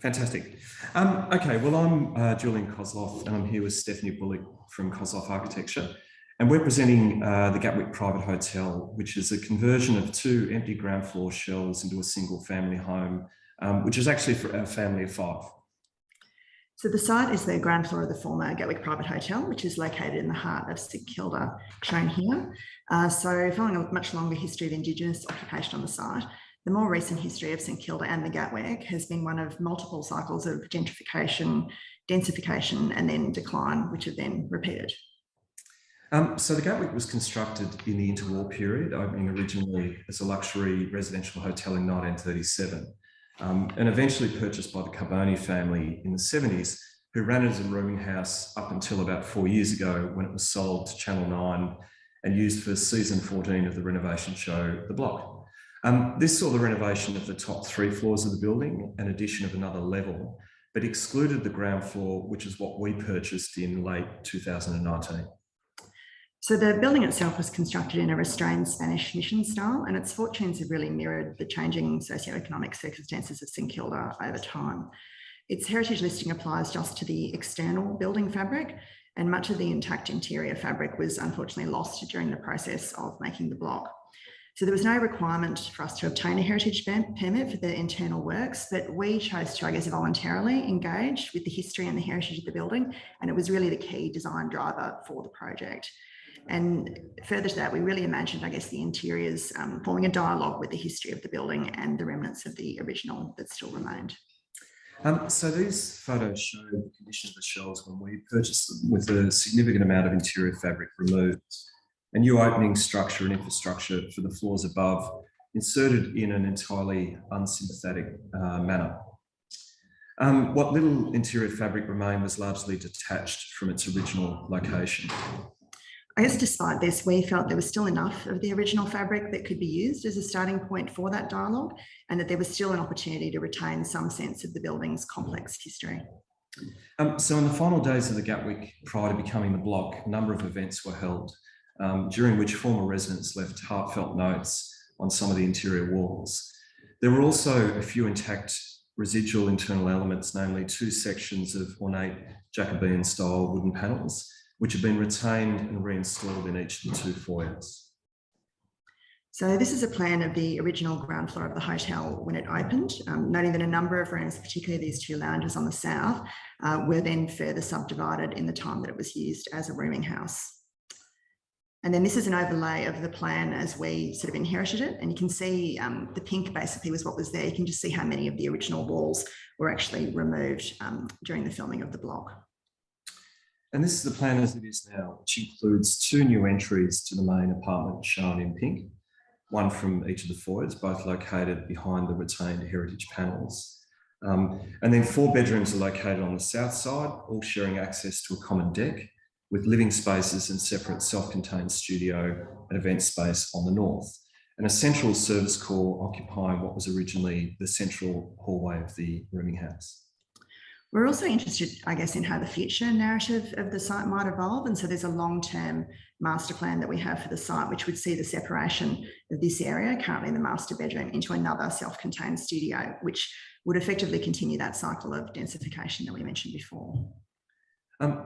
Fantastic. Okay, well, I'm Julian Kosloff, and I'm here with Stephanie Bullock from Kosloff Architecture. And we're presenting the Gatwick Private Hotel, which is a conversion of two empty ground floor shells into a single family home, which is actually for a family of 5. So the site is the ground floor of the former Gatwick Private Hotel, which is located in the heart of St Kilda, shown here. So following a much longer history of Indigenous occupation on the site, the more recent history of St Kilda and the Gatwick has been one of multiple cycles of gentrification, densification, and then decline, which have then repeated. So the Gatwick was constructed in the interwar period, opening originally as a luxury residential hotel in 1937, and eventually purchased by the Carboni family in the 70s, who ran it as a rooming house up until about 4 years ago, when it was sold to Channel 9 and used for season 14 of the renovation show, The Block. This saw the renovation of the top 3 floors of the building and addition of another level, but excluded the ground floor, which is what we purchased in late 2019. So the building itself was constructed in a restrained Spanish mission style, and its fortunes have really mirrored the changing socioeconomic circumstances of St Kilda over time. Its heritage listing applies just to the external building fabric, and much of the intact interior fabric was unfortunately lost during the process of making the block. So there was no requirement for us to obtain a heritage permit for the internal works, but we chose to, voluntarily engage with the history and the heritage of the building, and it was really the key design driver for the project. And further to that, we really imagined, the interiors forming a dialogue with the history of the building and the remnants of the original that still remained. So these photos show the condition of the shells when we purchased them, with a significant amount of interior fabric removed. A new opening structure and infrastructure for the floors above, inserted in an entirely unsympathetic manner. What little interior fabric remained was largely detached from its original location. Despite this, we felt there was still enough of the original fabric that could be used as a starting point for that dialogue, and that there was still an opportunity to retain some sense of the building's complex history. So in the final days of the Gatwick, prior to becoming the block, a number of events were held, during which former residents left heartfelt notes on some of the interior walls. There were also a few intact residual internal elements, namely 2 sections of ornate Jacobean-style wooden panels, which have been retained and reinstalled in each of the 2 foyers. So this is a plan of the original ground floor of the hotel when it opened, noting that a number of rooms, particularly these 2 lounges on the south, were then further subdivided in the time that it was used as a rooming house. And then this is an overlay of the plan as we inherited it. And you can see the pink basically was what was there. You can just see how many of the original walls were actually removed during the filming of the block. And this is the plan as it is now, which includes 2 new entries to the main apartment shown in pink, one from each of the foyers, both located behind the retained heritage panels. And then 4 bedrooms are located on the south side, all sharing access to a common deck, with living spaces and separate self-contained studio and event space on the north, and a central service core occupying what was originally the central hallway of the rooming house. We're also interested, in how the future narrative of the site might evolve. And so there's a long-term master plan that we have for the site, which would see the separation of this area, currently the master bedroom, into another self-contained studio, which would effectively continue that cycle of densification that we mentioned before.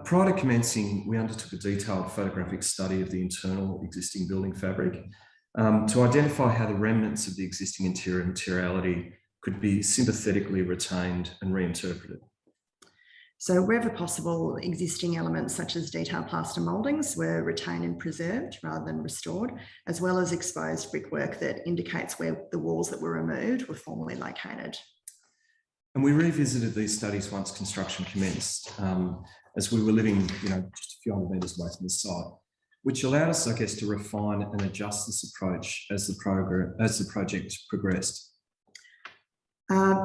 Prior to commencing, we undertook a detailed photographic study of the internal existing building fabric to identify how the remnants of the existing interior materiality could be sympathetically retained and reinterpreted. So wherever possible, existing elements such as detailed plaster mouldings were retained and preserved rather than restored, as well as exposed brickwork that indicates where the walls that were removed were formerly located. And we revisited these studies once construction commenced, as we were living, just a few hundred metres away from the site, which allowed us, to refine and adjust this approach as the project progressed.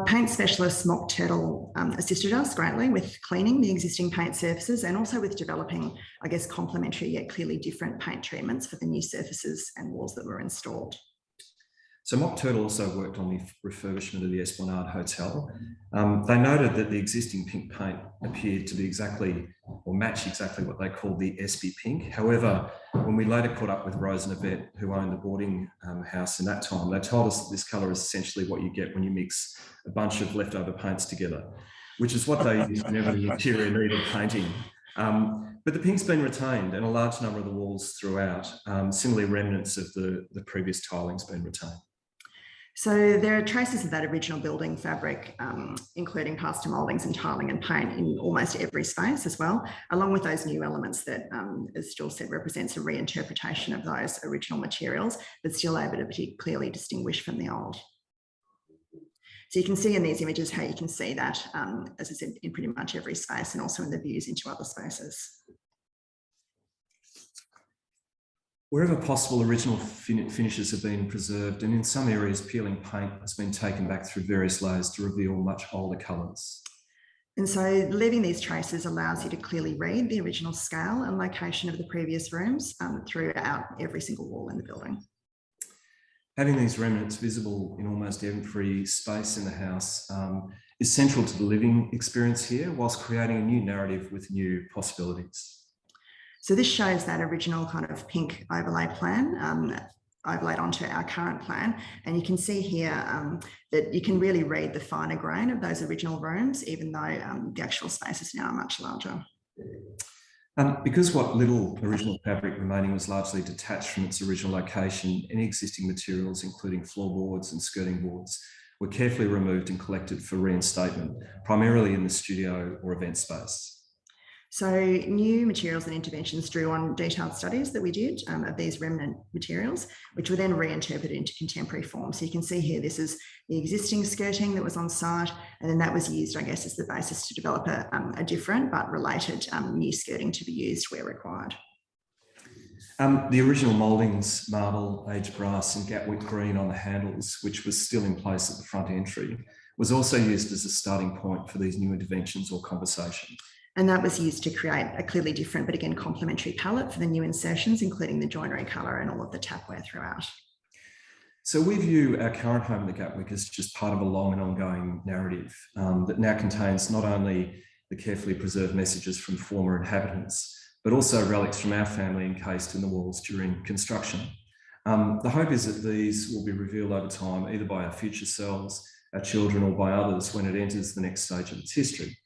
Paint specialist Mock Turtle assisted us greatly with cleaning the existing paint surfaces and also with developing, complementary yet clearly different paint treatments for the new surfaces and walls that were installed. So Mock Turtle also worked on the refurbishment of the Esplanade Hotel. They noted that the existing pink paint appeared to be exactly, or match exactly what they called the Espy pink. However, when we later caught up with Rose and Yvette, who owned the boarding house in that time, they told us that this colour is essentially what you get when you mix a bunch of leftover paints together, which is what they used whenever the interior needed painting. But the pink's been retained and a large number of the walls throughout. Similarly, remnants of the previous tiling's been retained. So there are traces of that original building fabric, including plaster mouldings and tiling and paint in almost every space as well, along with those new elements that, as Jill said, represents a reinterpretation of those original materials, but still able to be clearly distinguished from the old. So you can see in these images how you can see that, as I said, in pretty much every space and also in the views into other spaces. Wherever possible, original finishes have been preserved, and in some areas, peeling paint has been taken back through various layers to reveal much older colours. And so leaving these traces allows you to clearly read the original scale and location of the previous rooms throughout every single wall in the building. Having these remnants visible in almost every space in the house is central to the living experience here, whilst creating a new narrative with new possibilities. So this shows that original kind of pink overlay plan overlaid onto our current plan. And you can see here that you can really read the finer grain of those original rooms, even though the actual space is now much larger. Because what little original fabric remaining was largely detached from its original location, any existing materials, including floorboards and skirting boards, were carefully removed and collected for reinstatement, primarily in the studio or event space. So new materials and interventions drew on detailed studies that we did of these remnant materials, which were then reinterpreted into contemporary form. So you can see here, this is the existing skirting that was on site, and then that was used, I guess, as the basis to develop a different but related new skirting to be used where required. The original mouldings, marble, aged brass and Gatwick green on the handles, which was still in place at the front entry, was also used as a starting point for these new interventions or conversation. And that was used to create a clearly different, but again, complementary palette for the new insertions, including the joinery colour and all of the tapware throughout. So we view our current home, the Gatwick, as just part of a long and ongoing narrative that now contains not only the carefully preserved messages from former inhabitants, but also relics from our family encased in the walls during construction. The hope is that these will be revealed over time, either by our future selves, our children, or by others when it enters the next stage of its history.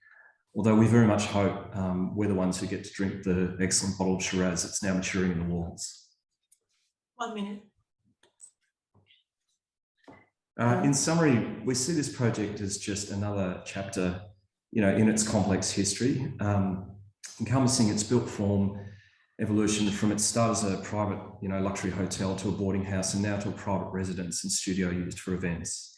Although we very much hope we're the ones who get to drink the excellent bottle of Shiraz that's now maturing in the walls. 1 minute. In summary, we see this project as just another chapter, in its complex history, encompassing its built form evolution from its start as a private, luxury hotel to a boarding house, and now to a private residence and studio used for events.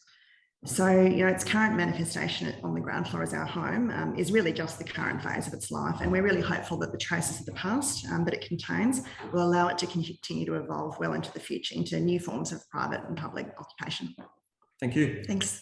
So, its current manifestation on the ground floor as our home is really just the current phase of its life. And we're really hopeful that the traces of the past that it contains will allow it to continue to evolve well into the future, into new forms of private and public occupation. Thank you. Thanks.